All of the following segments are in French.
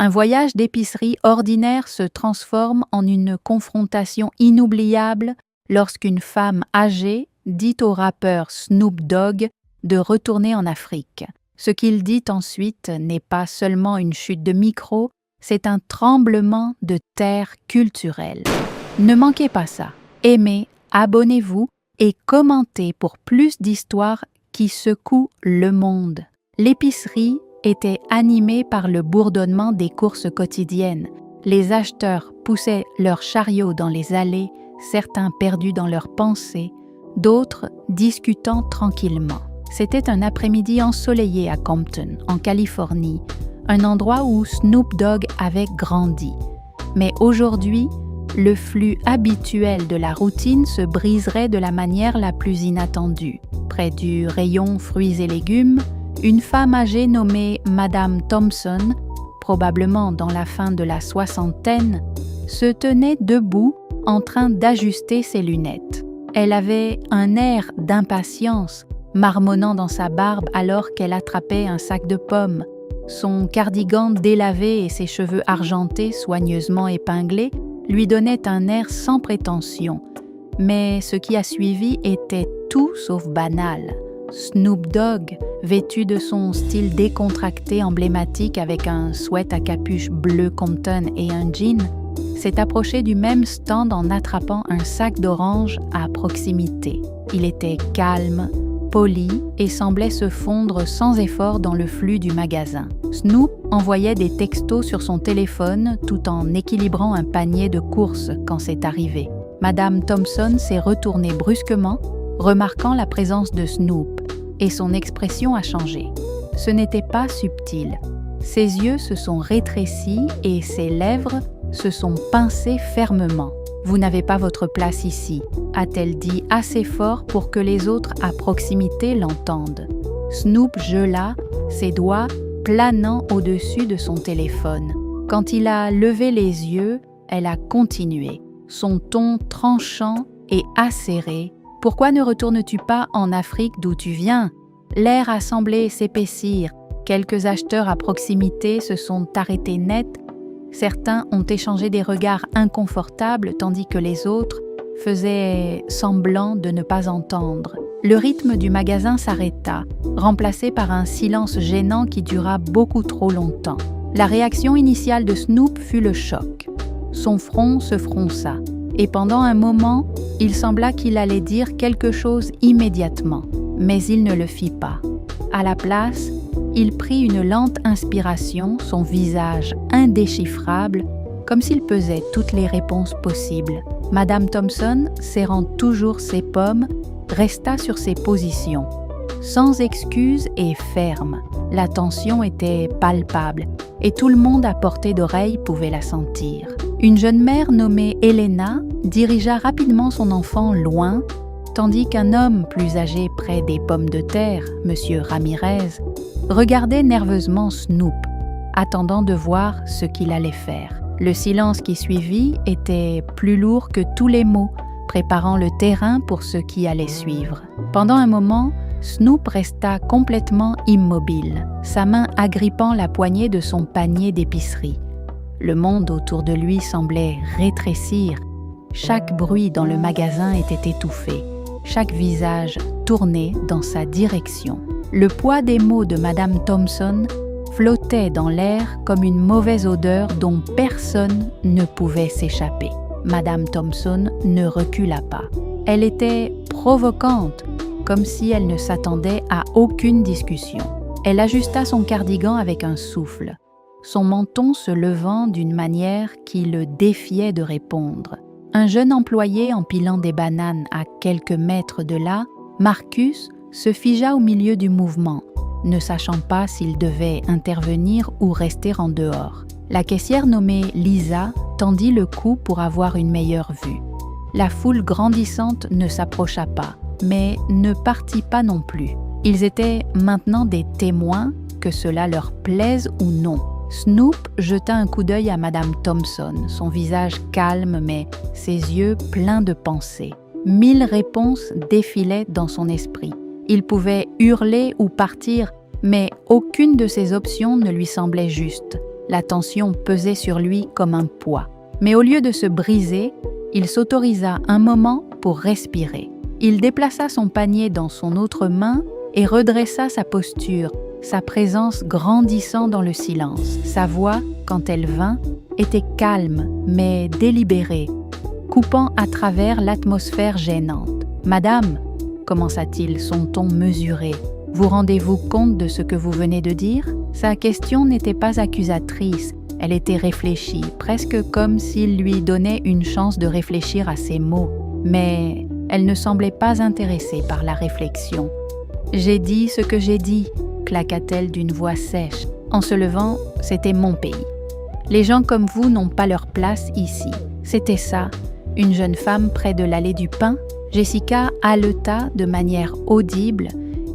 Un voyage d'épicerie ordinaire se transforme en une confrontation inoubliable lorsqu'une femme âgée dit au rappeur Snoop Dogg de retourner en Afrique. Ce qu'il dit ensuite n'est pas seulement une chute de micro, c'est un tremblement de terre culturel. Ne manquez pas ça. Aimez, abonnez-vous et commentez pour plus d'histoires qui secouent le monde. L'épicerie était animée par le bourdonnement des courses quotidiennes. Les acheteurs poussaient leurs chariots dans les allées, certains perdus dans leurs pensées, d'autres discutant tranquillement. C'était un après-midi ensoleillé à Compton, en Californie, un endroit où Snoop Dogg avait grandi. Mais aujourd'hui, le flux habituel de la routine se briserait de la manière la plus inattendue. Près du rayon fruits et légumes, une femme âgée nommée Madame Thompson, probablement dans la fin de la soixantaine, se tenait debout en train d'ajuster ses lunettes. Elle avait un air d'impatience, marmonnant dans sa barbe alors qu'elle attrapait un sac de pommes. Son cardigan délavé et ses cheveux argentés soigneusement épinglés lui donnaient un air sans prétention. Mais ce qui a suivi était tout sauf banal. Snoop Dogg, vêtu de son style décontracté emblématique avec un sweat à capuche bleu Compton et un jean, s'est approché du même stand en attrapant un sac d'oranges à proximité. Il était calme, poli et semblait se fondre sans effort dans le flux du magasin. Snoop envoyait des textos sur son téléphone tout en équilibrant un panier de courses quand c'est arrivé. Madame Thompson s'est retournée brusquement, remarquant la présence de Snoop, et son expression a changé. Ce n'était pas subtil. Ses yeux se sont rétrécis et ses lèvres se sont pincées fermement. « Vous n'avez pas votre place ici », a-t-elle dit assez fort pour que les autres à proximité l'entendent. Snoop gela, ses doigts planant au-dessus de son téléphone. Quand il a levé les yeux, elle a continué, son ton tranchant et acéré. « Pourquoi ne retournes-tu pas en Afrique d'où tu viens ?» L'air a semblé s'épaissir. Quelques acheteurs à proximité se sont arrêtés net. Certains ont échangé des regards inconfortables tandis que les autres faisaient semblant de ne pas entendre. Le rythme du magasin s'arrêta, remplacé par un silence gênant qui dura beaucoup trop longtemps. La réaction initiale de Snoop fut le choc. Son front se fronça, et pendant un moment, il sembla qu'il allait dire quelque chose immédiatement, mais il ne le fit pas. À la place, il prit une lente inspiration, son visage indéchiffrable, comme s'il pesait toutes les réponses possibles. Madame Thompson, serrant toujours ses pommes, resta sur ses positions, sans excuse et ferme. La tension était palpable, et tout le monde à portée d'oreille pouvait la sentir. Une jeune mère nommée Elena dirigea rapidement son enfant loin, tandis qu'un homme plus âgé près des pommes de terre, M. Ramirez, regardait nerveusement Snoop, attendant de voir ce qu'il allait faire. Le silence qui suivit était plus lourd que tous les mots, préparant le terrain pour ce qui allait suivre. Pendant un moment, Snoop resta complètement immobile, sa main agrippant la poignée de son panier d'épicerie. Le monde autour de lui semblait rétrécir. Chaque bruit dans le magasin était étouffé, chaque visage tourné dans sa direction. Le poids des mots de Madame Thompson flottait dans l'air comme une mauvaise odeur dont personne ne pouvait s'échapper. Madame Thompson ne recula pas. Elle était provocante, comme si elle ne s'attendait à aucune discussion. Elle ajusta son cardigan avec un souffle, son menton se levant d'une manière qui le défiait de répondre. Un jeune employé empilant des bananes à quelques mètres de là, Marcus, se figea au milieu du mouvement, ne sachant pas s'il devait intervenir ou rester en dehors. La caissière nommée Lisa tendit le cou pour avoir une meilleure vue. La foule grandissante ne s'approcha pas, mais ne partit pas non plus. Ils étaient maintenant des témoins, que cela leur plaise ou non. Snoop jeta un coup d'œil à Madame Thompson, son visage calme mais ses yeux pleins de pensées. 1000 réponses défilaient dans son esprit. Il pouvait hurler ou partir, mais aucune de ces options ne lui semblait juste. La tension pesait sur lui comme un poids. Mais au lieu de se briser, il s'autorisa un moment pour respirer. Il déplaça son panier dans son autre main et redressa sa posture, sa présence grandissant dans le silence. Sa voix, quand elle vint, était calme mais délibérée, coupant à travers l'atmosphère gênante. « Madame » commença-t-il, son ton mesuré, « vous rendez-vous compte de ce que vous venez de dire ?» Sa question n'était pas accusatrice, elle était réfléchie, presque comme s'il lui donnait une chance de réfléchir à ses mots. Mais elle ne semblait pas intéressée par la réflexion. « J'ai dit ce que j'ai dit », claqua-t-elle d'une voix sèche. En se levant, c'était mon pays. Les gens comme vous n'ont pas leur place ici. C'était ça, une jeune femme près de l'allée du Pin. Jessica haleta de manière audible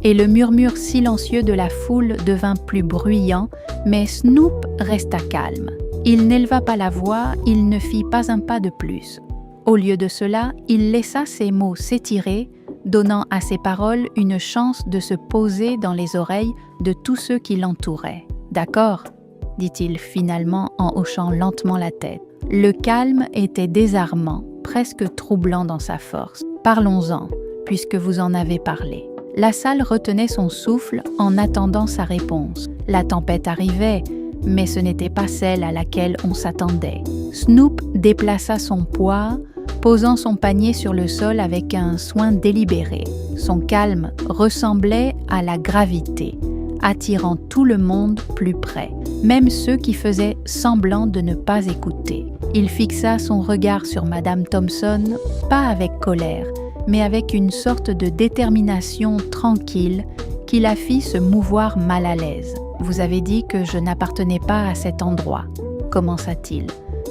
et le murmure silencieux de la foule devint plus bruyant, mais Snoop resta calme. Il n'éleva pas la voix, il ne fit pas un pas de plus. Au lieu de cela, il laissa ses mots s'étirer, donnant à ses paroles une chance de se poser dans les oreilles de tous ceux qui l'entouraient. « D'accord », dit-il finalement en hochant lentement la tête. Le calme était désarmant, presque troublant dans sa force. « Parlons-en, puisque vous en avez parlé. » La salle retenait son souffle en attendant sa réponse. La tempête arrivait, mais ce n'était pas celle à laquelle on s'attendait. Snoop déplaça son poids, posant son panier sur le sol avec un soin délibéré. Son calme ressemblait à la gravité, attirant tout le monde plus près, même ceux qui faisaient semblant de ne pas écouter. Il fixa son regard sur Madame Thompson, pas avec colère, mais avec une sorte de détermination tranquille qui la fit se mouvoir mal à l'aise. « Vous avez dit que je n'appartenais pas à cet endroit », commença-t-il.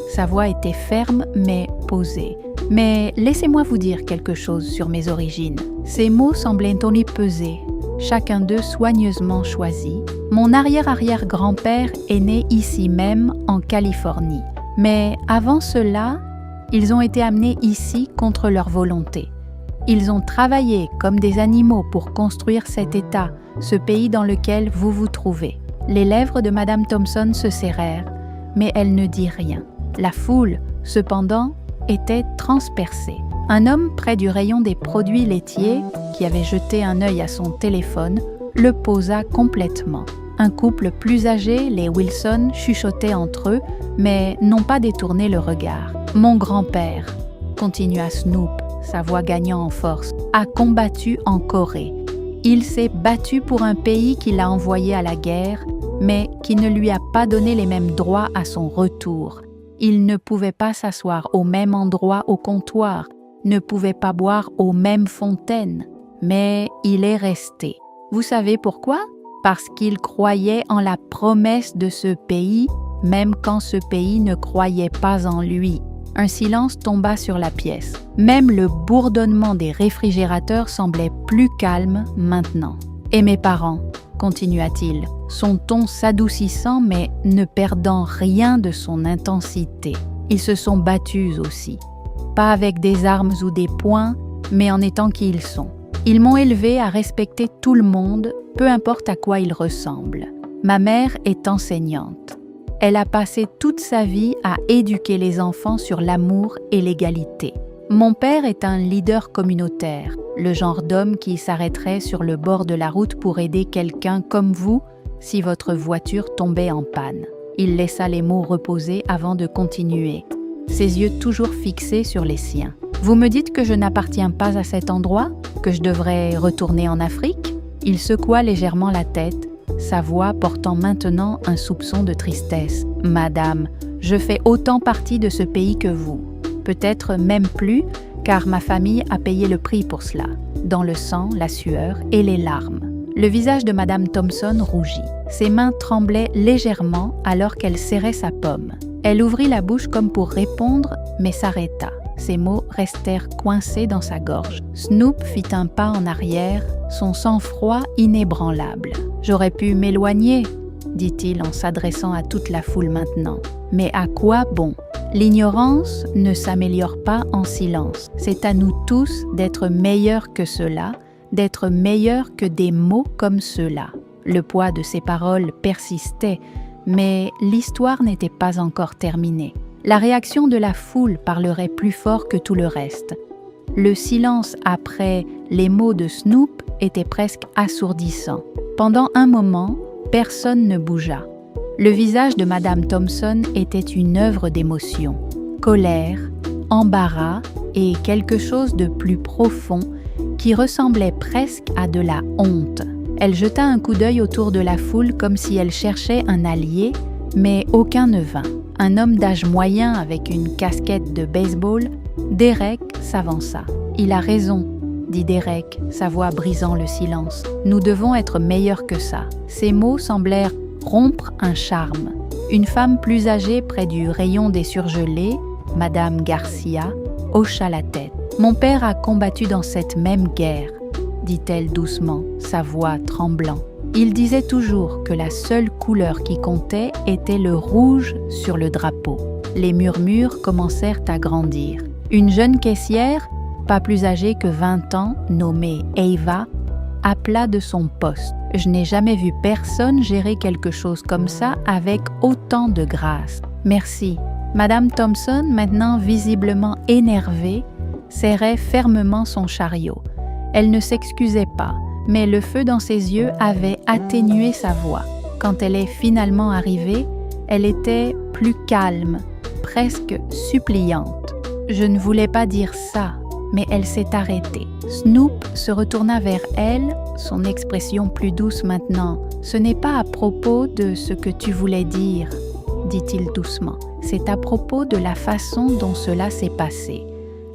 Sa voix était ferme mais posée. « Mais laissez-moi vous dire quelque chose sur mes origines. » Ces mots semblaient en lui peser, chacun d'eux soigneusement choisi. « Mon arrière-arrière-grand-père est né ici même, en Californie. Mais avant cela, ils ont été amenés ici contre leur volonté. Ils ont travaillé comme des animaux pour construire cet État, ce pays dans lequel vous vous trouvez. » Les lèvres de Madame Thompson se serrèrent, mais elle ne dit rien. La foule, cependant, était transpercée. Un homme près du rayon des produits laitiers, qui avait jeté un œil à son téléphone, le posa complètement. Un couple plus âgé, les Wilson, chuchotaient entre eux, mais n'ont pas détourné le regard. « Mon grand-père », continua Snoop, sa voix gagnant en force, a combattu en Corée. Il s'est battu pour un pays qui l'a envoyé à la guerre, mais qui ne lui a pas donné les mêmes droits à son retour. Il ne pouvait pas s'asseoir au même endroit au comptoir, ne pouvait pas boire aux mêmes fontaines, mais il est resté. Vous savez pourquoi? Parce qu'il croyait en la promesse de ce pays, même quand ce pays ne croyait pas en lui. Un silence tomba sur la pièce. Même le bourdonnement des réfrigérateurs semblait plus calme maintenant. « Et mes parents ?» continua-t-il, son ton s'adoucissant mais ne perdant rien de son intensité. Ils se sont battus aussi. Pas avec des armes ou des poings, mais en étant qui ils sont. Ils m'ont élevé à respecter tout le monde, peu importe à quoi ils ressemblent. Ma mère est enseignante. Elle a passé toute sa vie à éduquer les enfants sur l'amour et l'égalité. Mon père est un leader communautaire, le genre d'homme qui s'arrêterait sur le bord de la route pour aider quelqu'un comme vous si votre voiture tombait en panne. Il laissa les mots reposer avant de continuer, ses yeux toujours fixés sur les siens. Vous me dites que je n'appartiens pas à cet endroit, que je devrais retourner en Afrique? Il secoua légèrement la tête, sa voix portant maintenant un soupçon de tristesse. « Madame, je fais autant partie de ce pays que vous. Peut-être même plus, car ma famille a payé le prix pour cela, dans le sang, la sueur et les larmes. » Le visage de Madame Thompson rougit. Ses mains tremblaient légèrement alors qu'elle serrait sa pomme. Elle ouvrit la bouche comme pour répondre, mais s'arrêta. Ses mots restèrent coincés dans sa gorge. Snoop fit un pas en arrière, son sang-froid inébranlable. « J'aurais pu m'éloigner, » dit-il en s'adressant à toute la foule maintenant. « Mais à quoi bon? L'ignorance ne s'améliore pas en silence. C'est à nous tous d'être meilleurs que cela, d'être meilleurs que des mots comme ceux-là. » Le poids de ses paroles persistait, Mais l'histoire n'était pas encore terminée. La réaction de la foule parlerait plus fort que tout le reste. Le silence après les mots de Snoop était presque assourdissant. Pendant un moment, personne ne bougea. Le visage de Madame Thompson était une œuvre d'émotion. Colère, embarras et quelque chose de plus profond qui ressemblait presque à de la honte. Elle jeta un coup d'œil autour de la foule comme si elle cherchait un allié, mais aucun ne vint. Un homme d'âge moyen avec une casquette de baseball, Derek, s'avança. « Il a raison », dit Derek, sa voix brisant le silence. « Nous devons être meilleurs que ça. » Ces mots semblèrent rompre un charme. Une femme plus âgée près du rayon des surgelés, Madame Garcia, hocha la tête. « Mon père a combattu dans cette même guerre, » dit-elle doucement, sa voix tremblant. Il disait toujours que la seule couleur qui comptait était le rouge sur le drapeau. Les murmures commencèrent à grandir. Une jeune caissière, pas plus âgée que 20 ans, nommée Ava, appela de son poste. « Je n'ai jamais vu personne gérer quelque chose comme ça avec autant de grâce. Merci. » Madame Thompson, maintenant visiblement énervée, serrait fermement son chariot. Elle ne s'excusait pas, mais le feu dans ses yeux avait atténué sa voix. Quand elle est finalement arrivée, elle était plus calme, presque suppliante. « Je ne voulais pas dire ça, mais elle s'est arrêtée. » Snoop se retourna vers elle, son expression plus douce maintenant. « Ce n'est pas à propos de ce que tu voulais dire, » dit-il doucement. « C'est à propos de la façon dont cela s'est passé.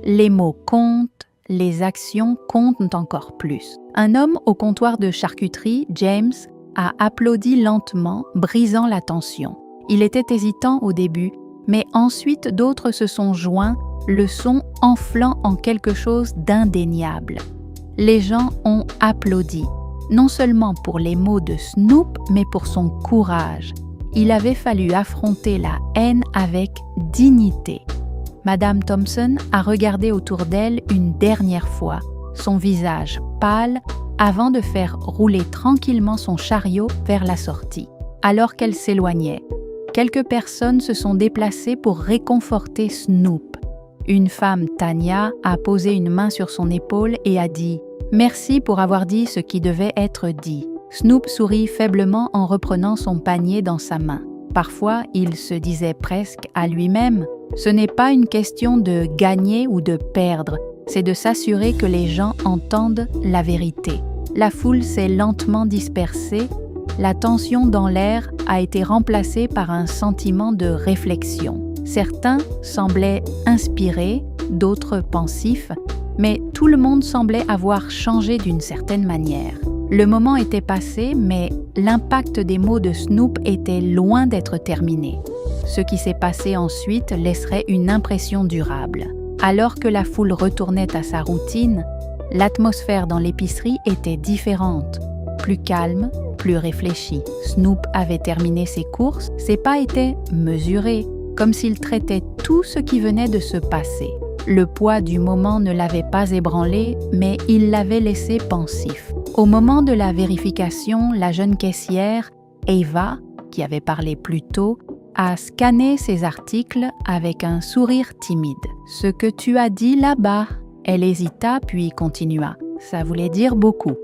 Les mots comptent, les actions comptent encore plus. » Un homme au comptoir de charcuterie, James, a applaudi lentement, brisant la tension. Il était hésitant au début, mais ensuite d'autres se sont joints, le son enflant en quelque chose d'indéniable. Les gens ont applaudi, non seulement pour les mots de Snoop, mais pour son courage. Il avait fallu affronter la haine avec dignité. Madame Thompson a regardé autour d'elle une dernière fois, son visage pâle, avant de faire rouler tranquillement son chariot vers la sortie. Alors qu'elle s'éloignait, quelques personnes se sont déplacées pour réconforter Snoop. Une femme, Tanya, a posé une main sur son épaule et a dit « Merci pour avoir dit ce qui devait être dit ». Snoop sourit faiblement en reprenant son panier dans sa main. Parfois, il se disait presque à lui-même « Ce n'est pas une question de gagner ou de perdre, c'est de s'assurer que les gens entendent la vérité. » La foule s'est lentement dispersée, la tension dans l'air a été remplacée par un sentiment de réflexion. Certains semblaient inspirés, d'autres pensifs, mais tout le monde semblait avoir changé d'une certaine manière. Le moment était passé, mais l'impact des mots de Snoop était loin d'être terminé. Ce qui s'est passé ensuite laisserait une impression durable. Alors que la foule retournait à sa routine, l'atmosphère dans l'épicerie était différente, plus calme, plus réfléchie. Snoop avait terminé ses courses, ses pas étaient mesurés, comme s'il traitait tout ce qui venait de se passer. Le poids du moment ne l'avait pas ébranlé, mais il l'avait laissé pensif. Au moment de la vérification, la jeune caissière, Ava, qui avait parlé plus tôt, a scanné ses articles avec un sourire timide. « Ce que tu as dit là-bas », elle hésita puis continua. « Ça voulait dire beaucoup.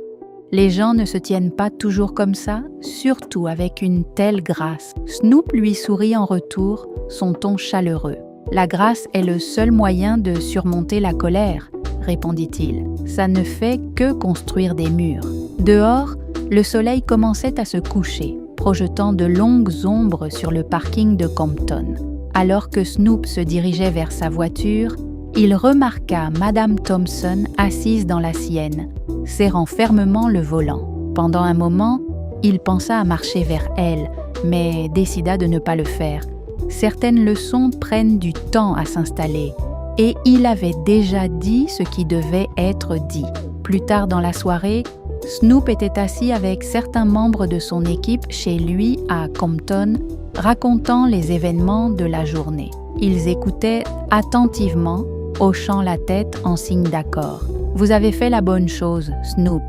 Les gens ne se tiennent pas toujours comme ça, surtout avec une telle grâce. » Snoop lui sourit en retour, son ton chaleureux. « La grâce est le seul moyen de surmonter la colère, » répondit-il. « Ça ne fait que construire des murs. » Dehors, le soleil commençait à se coucher, projetant de longues ombres sur le parking de Compton. Alors que Snoop se dirigeait vers sa voiture, il remarqua Madame Thompson assise dans la sienne, serrant fermement le volant. Pendant un moment, il pensa à marcher vers elle, mais décida de ne pas le faire. Certaines leçons prennent du temps à s'installer, et il avait déjà dit ce qui devait être dit. Plus tard dans la soirée, Snoop était assis avec certains membres de son équipe chez lui à Compton, racontant les événements de la journée. Ils écoutaient attentivement, hochant la tête en signe d'accord. « Vous avez fait la bonne chose, Snoop »,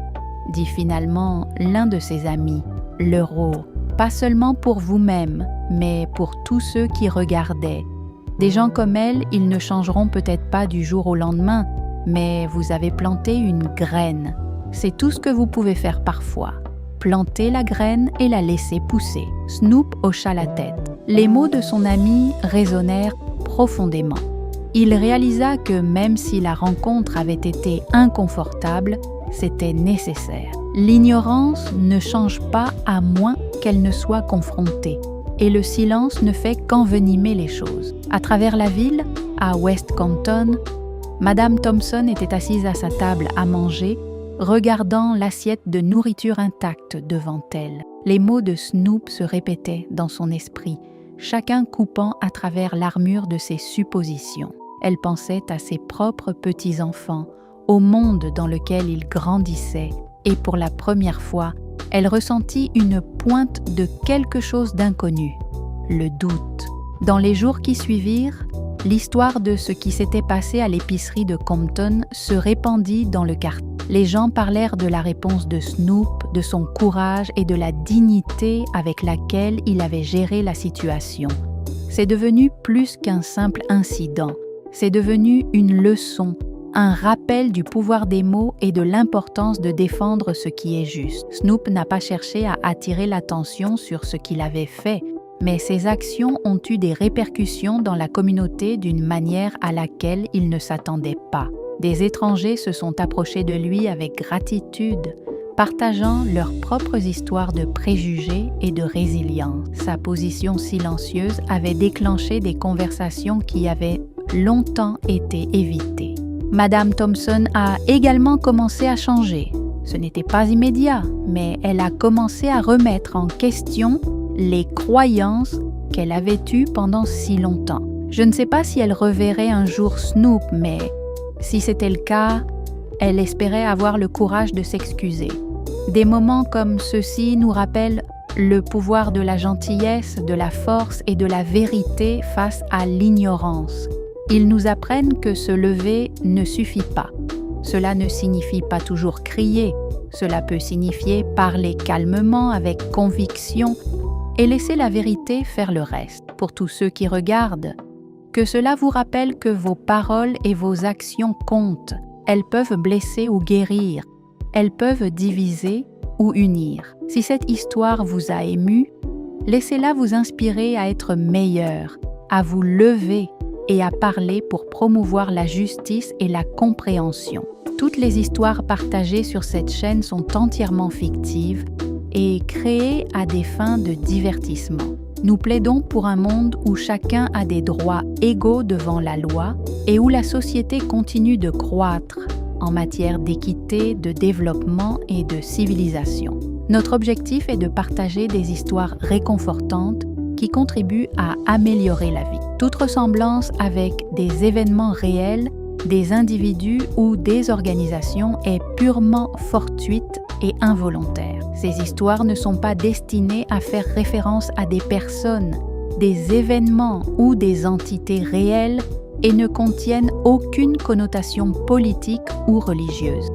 dit finalement l'un de ses amis, l'Euro. pas seulement pour vous-même, mais pour tous ceux qui regardaient. Des gens comme elle, ils ne changeront peut-être pas du jour au lendemain, mais vous avez planté une graine. C'est tout ce que vous pouvez faire parfois. Planter la graine et la laisser pousser. Snoop hocha la tête. Les mots de son ami résonnèrent profondément. Il réalisa que même si la rencontre avait été inconfortable, c'était nécessaire. L'ignorance ne change pas à moins qu'elle ne soit confrontée, et le silence ne fait qu'envenimer les choses. À travers la ville, à West Compton, Madame Thompson était assise à sa table à manger, regardant l'assiette de nourriture intacte devant elle. Les mots de Snoop se répétaient dans son esprit, chacun coupant à travers l'armure de ses suppositions. Elle pensait à ses propres petits-enfants, au monde dans lequel ils grandissaient, et pour la première fois, elle ressentit une pointe de quelque chose d'inconnu, le doute. Dans les jours qui suivirent, l'histoire de ce qui s'était passé à l'épicerie de Compton se répandit dans le quartier. Les gens parlèrent de la réponse de Snoop, de son courage et de la dignité avec laquelle il avait géré la situation. C'est devenu plus qu'un simple incident. C'est devenu une leçon, un rappel du pouvoir des mots et de l'importance de défendre ce qui est juste. Snoop n'a pas cherché à attirer l'attention sur ce qu'il avait fait, mais ses actions ont eu des répercussions dans la communauté d'une manière à laquelle il ne s'attendait pas. Des étrangers se sont approchés de lui avec gratitude, partageant leurs propres histoires de préjugés et de résilience. Sa position silencieuse avait déclenché des conversations qui avaient longtemps été évitées. Madame Thompson a également commencé à changer. Ce n'était pas immédiat, mais elle a commencé à remettre en question les croyances qu'elle avait eues pendant si longtemps. Je ne sais pas si elle reverrait un jour Snoop, mais si c'était le cas, elle espérait avoir le courage de s'excuser. Des moments comme ceux-ci nous rappellent le pouvoir de la gentillesse, de la force et de la vérité face à l'ignorance. Ils nous apprennent que se lever ne suffit pas. Cela ne signifie pas toujours crier. Cela peut signifier parler calmement, avec conviction, et laisser la vérité faire le reste. Pour tous ceux qui regardent, que cela vous rappelle que vos paroles et vos actions comptent. Elles peuvent blesser ou guérir. Elles peuvent diviser ou unir. Si cette histoire vous a ému, laissez-la vous inspirer à être meilleur, à vous lever et à parler pour promouvoir la justice et la compréhension. Toutes les histoires partagées sur cette chaîne sont entièrement fictives et créées à des fins de divertissement. Nous plaidons pour un monde où chacun a des droits égaux devant la loi et où la société continue de croître en matière d'équité, de développement et de civilisation. Notre objectif est de partager des histoires réconfortantes qui contribuent à améliorer la vie. Toute ressemblance avec des événements réels, des individus ou des organisations est purement fortuite et involontaire. Ces histoires ne sont pas destinées à faire référence à des personnes, des événements ou des entités réelles et ne contiennent aucune connotation politique ou religieuse.